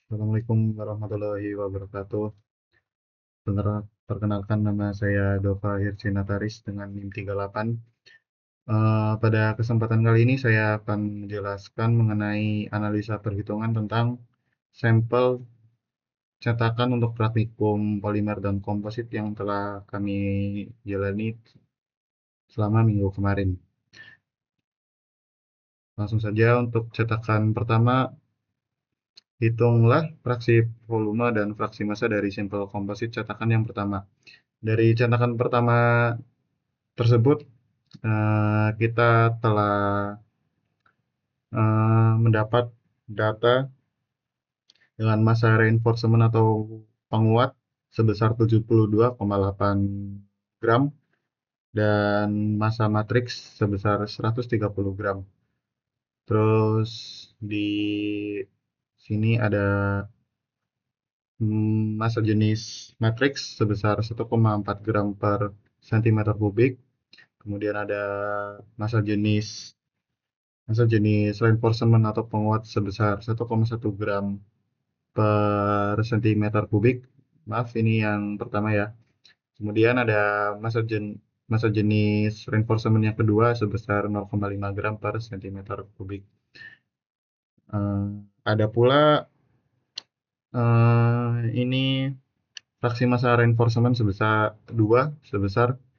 Assalamualaikum warahmatullahi wabarakatuh. Perkenalkan nama saya Dova Hirsinataris dengan NIM 38. Pada kesempatan kali ini saya akan menjelaskan mengenai analisa perhitungan tentang sampel cetakan untuk praktikum polimer dan komposit yang telah kami jalani selama minggu kemarin. Langsung saja untuk cetakan pertama, hitunglah fraksi volume dan fraksi massa dari sampel komposit cetakan yang pertama. Dari cetakan pertama tersebut, kita telah mendapat data dengan massa reinforcement atau penguat sebesar 72,8 gram dan massa matriks sebesar 130 gram. Terus di sini ada massa jenis matriks sebesar 1,4 gram per centimeter kubik. Kemudian ada massa jenis reinforcement atau penguat sebesar 1,1 gram per centimeter kubik. Maaf, ini yang pertama ya. Kemudian ada massa jenis reinforcement yang kedua sebesar 0,5 gram per centimeter kubik. Ada pula ini fraksi massa reinforcement sebesar 20,2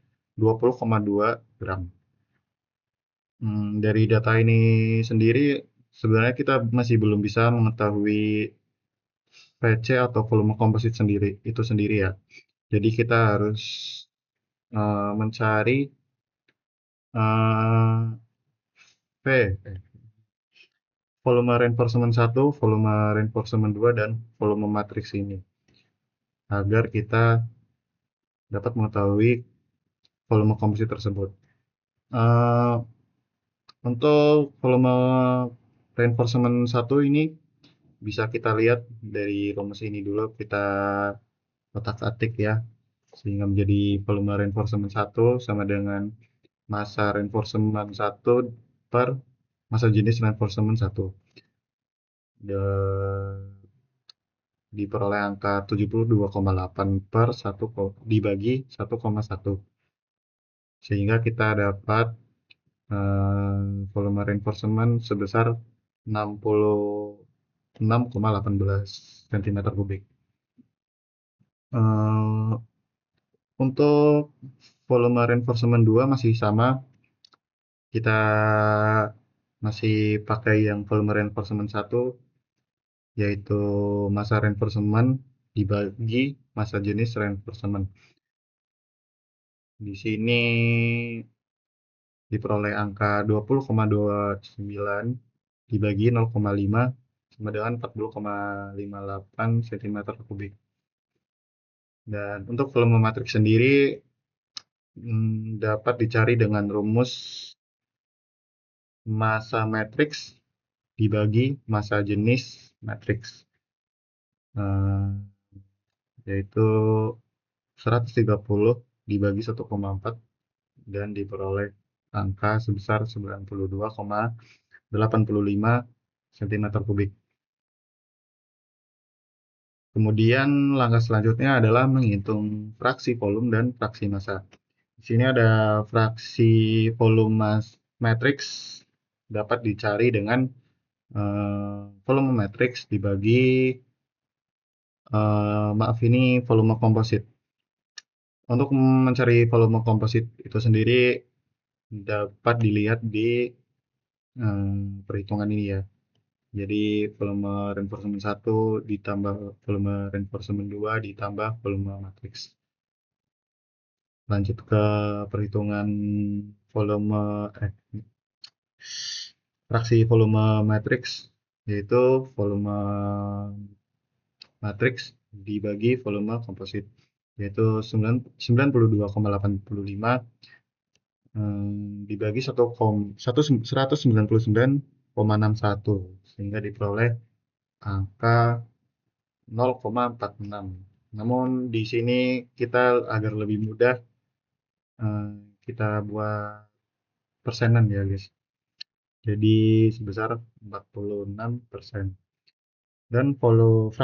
gram. Dari data ini sendiri, sebenarnya kita masih belum bisa mengetahui VC atau volume komposit itu sendiri ya. Jadi kita harus mencari eh, volume reinforcement 1, volume reinforcement 2, dan volume matriks ini agar kita dapat mengetahui volume komposit tersebut. Eh, untuk volume reinforcement 1 ini bisa kita lihat dari rumus ini dulu, kita otak-atik ya, sehingga menjadi volume reinforcement 1 sama dengan massa reinforcement 1 per massa jenis reinforcement 1. Diperoleh angka 72,8 per 1 dibagi 1,1. Sehingga kita dapat volume reinforcement sebesar 66,18 cm kubik. Untuk volume reinforcement 2 masih sama, kita masih pakai yang volume reinforcement 1, yaitu massa reinforcement dibagi massa jenis reinforcement. Di sini diperoleh angka 20,29 dibagi 0,5 sama dengan 40,58 cm kubik. Dan untuk volume matriks sendiri dapat dicari dengan rumus massa matriks dibagi massa jenis matriks, yaitu 130 dibagi 1,4 dan diperoleh angka sebesar 92,85 cm kubik. Kemudian langkah selanjutnya adalah menghitung fraksi volume dan fraksi massa. Di sini ada fraksi volume matriks dapat dicari dengan volume matriks dibagi ini volume komposit. Untuk mencari volume komposit itu sendiri dapat dilihat di perhitungan ini ya. Jadi volume reinforcement 1 ditambah volume reinforcement 2 ditambah volume matriks. Lanjut ke perhitungan volume fraksi volume matriks, yaitu volume matriks dibagi volume komposit, yaitu 92,85 dibagi 199,61 sehingga diperoleh angka 0,46. Namun di sini kita agar lebih mudah kita buat persenan ya guys. Jadi sebesar 46%. Dan volume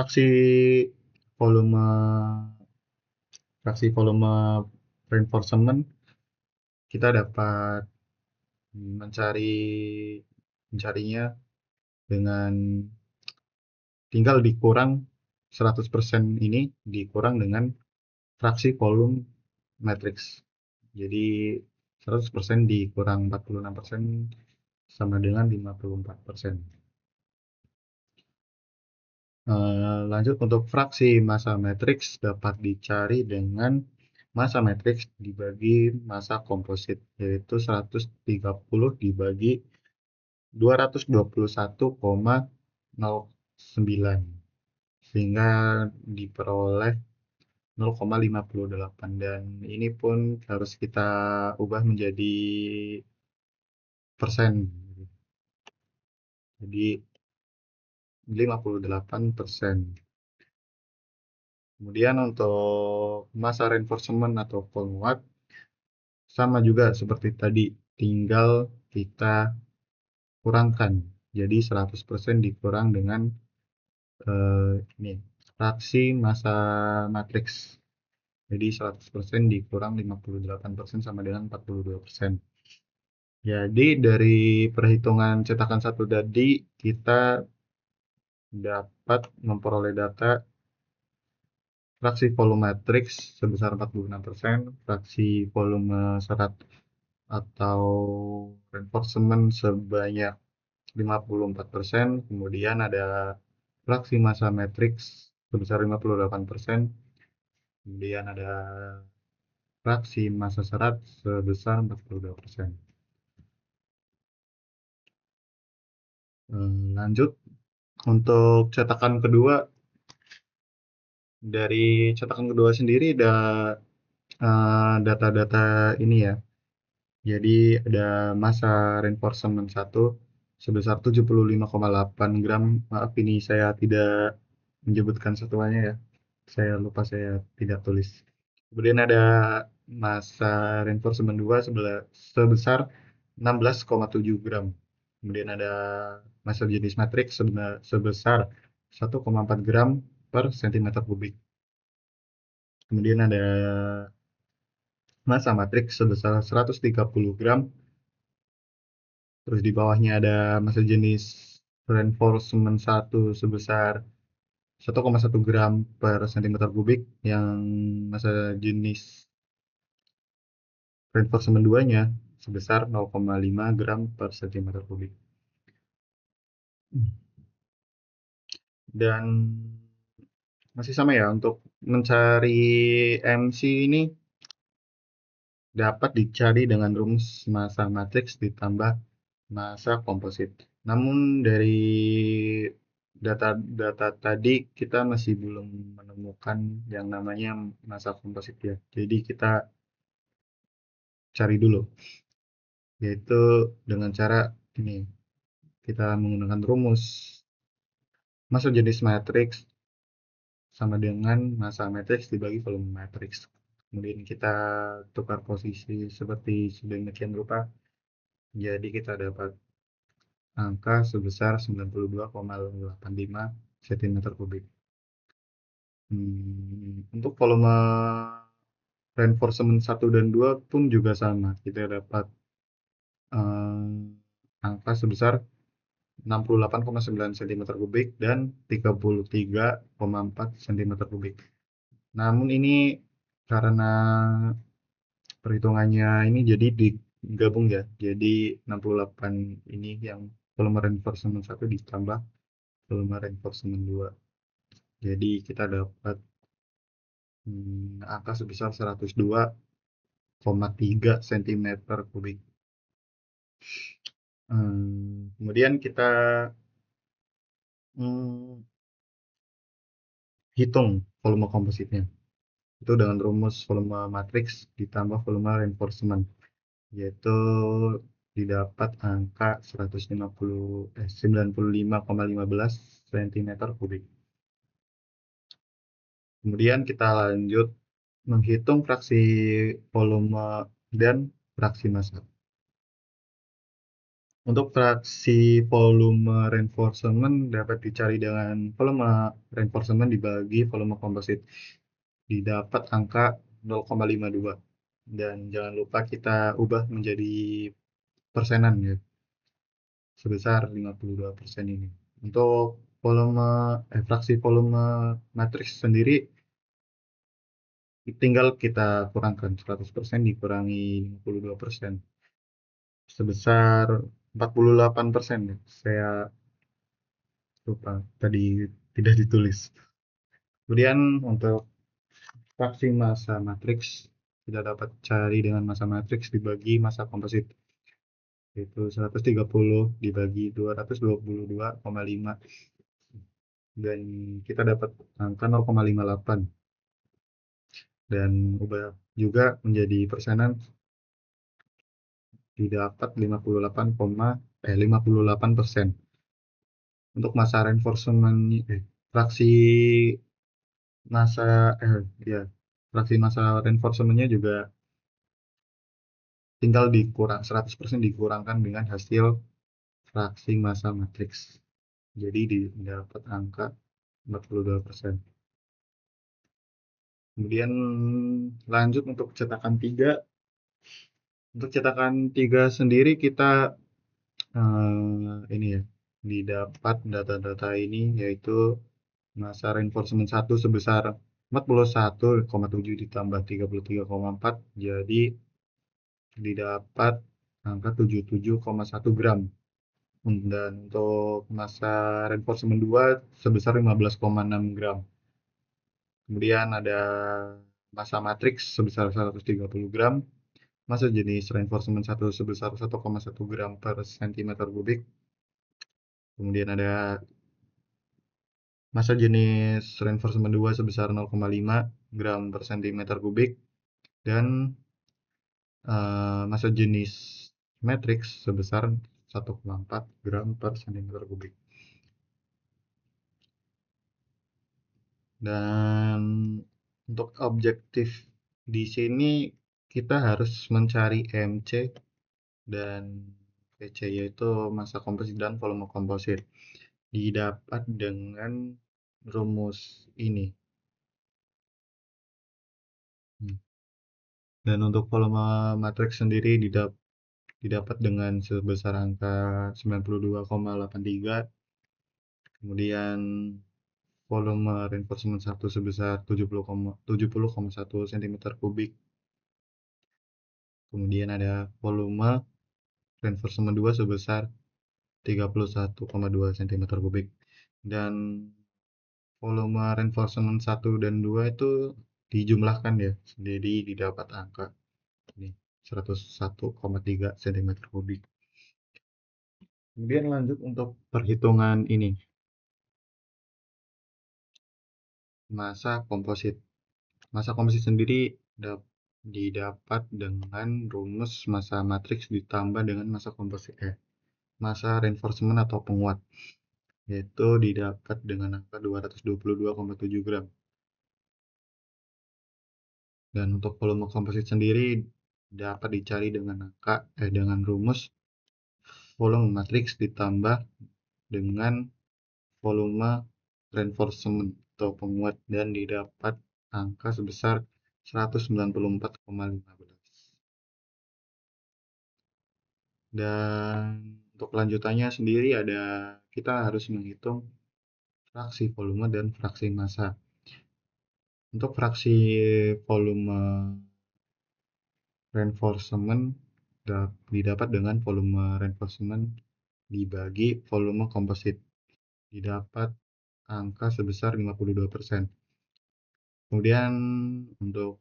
volume reinforcement kita dapat mencarinya dengan tinggal dikurang 100% ini dikurang dengan fraksi volume matrix. Jadi 100% dikurang 46% sama dengan 54%. Lanjut, untuk fraksi massa matriks dapat dicari dengan massa matriks dibagi massa komposit, yaitu 130 dibagi 221,09, sehingga diperoleh 0,58, dan ini pun harus kita ubah menjadi persen. Jadi 58%. Kemudian untuk massa reinforcement atau penguat sama juga seperti tadi, tinggal kita kurangkan. Jadi 100% dikurang dengan ini fraksi massa matriks. Jadi 100% dikurang 58% sama dengan 42%. Jadi dari perhitungan cetakan satu tadi kita dapat memperoleh data fraksi volume matriks sebesar 46%, fraksi volume serat atau reinforcement sebanyak 54%, kemudian ada fraksi massa matriks sebesar 58%, kemudian ada fraksi massa serat sebesar 42%. Lanjut, untuk cetakan kedua, dari cetakan kedua sendiri ada data-data ini ya. Jadi ada massa reinforcement 1 sebesar 75,8 gram. Maaf, ini saya tidak menyebutkan satuannya ya. Saya lupa, saya tidak tulis. Kemudian ada massa reinforcement 2 sebesar 16,7 gram. Kemudian ada massa jenis matriks sebesar 1,4 gram per cm kubik. Kemudian ada massa matriks sebesar 130 gram. Terus di bawahnya ada massa jenis reinforcement 1 sebesar 1,1 gram per cm kubik, yang massa jenis reinforcement 2-nya sebesar 0,5 gram per cm kubik. Dan masih sama ya, untuk mencari MC ini dapat dicari dengan rumus massa matriks ditambah massa komposit. Namun dari data tadi kita masih belum menemukan yang namanya massa komposit ya. Jadi kita cari dulu, yaitu dengan cara ini, kita menggunakan rumus massa jenis matriks sama dengan massa matriks dibagi volume matriks. Kemudian kita tukar posisi seperti sedemikian rupa. Jadi kita dapat angka sebesar 92,85 cm kubik. Untuk volume reinforcement 1 dan 2 pun juga sama. Kita dapat angka sebesar 68,9 cm kubik dan 33,4 cm kubik. Namun ini karena perhitungannya ini jadi digabung ya. Jadi 68 ini yang volume reinforcement 1 ditambah volume reinforcement 2. Jadi kita dapat angka sebesar 102,3 cm kubik. Kemudian kita hitung volume kompositnya. Itu dengan rumus volume matriks ditambah volume reinforcement, yaitu didapat angka 95,15 cm kubik. Kemudian kita lanjut menghitung fraksi volume dan fraksi massa. Untuk fraksi volume reinforcement dapat dicari dengan volume reinforcement dibagi volume komposit. Didapat angka 0,52. Dan jangan lupa kita ubah menjadi persenan ya, sebesar 52% ini. Untuk fraksi volume matriks sendiri tinggal kita kurangkan 100% dikurangi 52%, sebesar 48% ya. Saya lupa tadi tidak ditulis. Kemudian untuk fraksi massa matriks kita dapat cari dengan massa matriks dibagi massa komposit, yaitu 130 dibagi 222,5, dan kita dapat angka 0,58, dan ubah juga menjadi persenan didapat 58%. Untuk massa reinforcement fraksi massa ya fraksi massa reinforcementnya juga tinggal dikurang 100% dikurangkan dengan hasil fraksi massa matriks. Jadi didapat angka 42%. Kemudian lanjut untuk cetakan 3. Untuk cetakan 3 sendiri kita ini ya, didapat data-data ini yaitu massa reinforcement 1 sebesar 41,7 ditambah 33,4, jadi didapat angka 77,1 gram. Dan untuk massa reinforcement 2 sebesar 15,6 gram. Kemudian ada massa matriks sebesar 130 gram, massa jenis reinforcement 1 sebesar 1,1 gram per cm kubik. Kemudian ada massa jenis reinforcement 2 sebesar 0,5 gram per cm kubik, dan massa jenis matriks sebesar 1,4 gram per cm kubik. Dan untuk objektif di sini kita harus mencari MC dan VC, yaitu massa komposit dan volume komposit. Didapat dengan rumus ini. Dan untuk volume matriks sendiri didapat dengan sebesar angka 92,83. Kemudian volume reinforcement 1 sebesar 70,1 cm kubik. Kemudian ada volume reinforcement 2 sebesar 31,2 cm kubik. Dan volume reinforcement 1 dan 2 itu dijumlahkan ya, jadi didapat angka ini 101,3 cm kubik. Kemudian lanjut untuk perhitungan ini, massa komposit. Massa komposit sendiri didapat dengan rumus massa matriks ditambah dengan massa komposit massa reinforcement atau penguat, yaitu didapat dengan angka 222,7 gram. Dan untuk volume komposit sendiri dapat dicari dengan rumus volume matriks ditambah dengan volume reinforcement atau penguat, dan didapat angka sebesar 194,15. Dan untuk lanjutannya sendiri kita harus menghitung fraksi volume dan fraksi massa. Untuk fraksi volume reinforcement didapat dengan volume reinforcement dibagi volume komposit. Didapat angka sebesar 52%. Kemudian untuk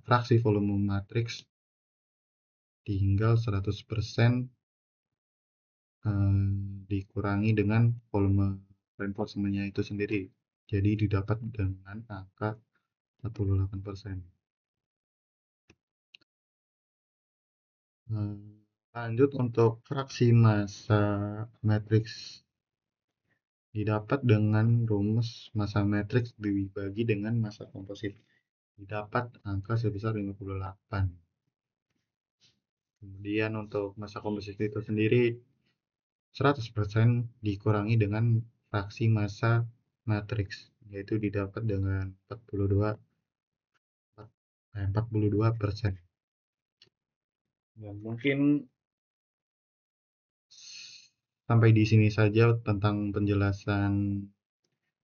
fraksi volume matriks tinggal 100% dikurangi dengan volume reinforcement-nya itu sendiri. Jadi didapat dengan angka 48%. Lanjut untuk fraksi massa matriks didapat dengan rumus massa matriks dibagi dengan massa komposit. Didapat angka sebesar 58. Kemudian untuk massa komposisi itu sendiri 100% dikurangi dengan fraksi massa matriks, yaitu didapat dengan 42%. Ya, mungkin sampai di sini saja tentang penjelasan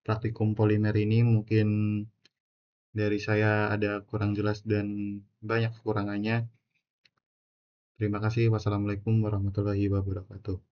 praktikum polimer ini. Mungkin dari saya ada kurang jelas dan banyak kekurangannya. Terima kasih. Wassalamualaikum warahmatullahi wabarakatuh.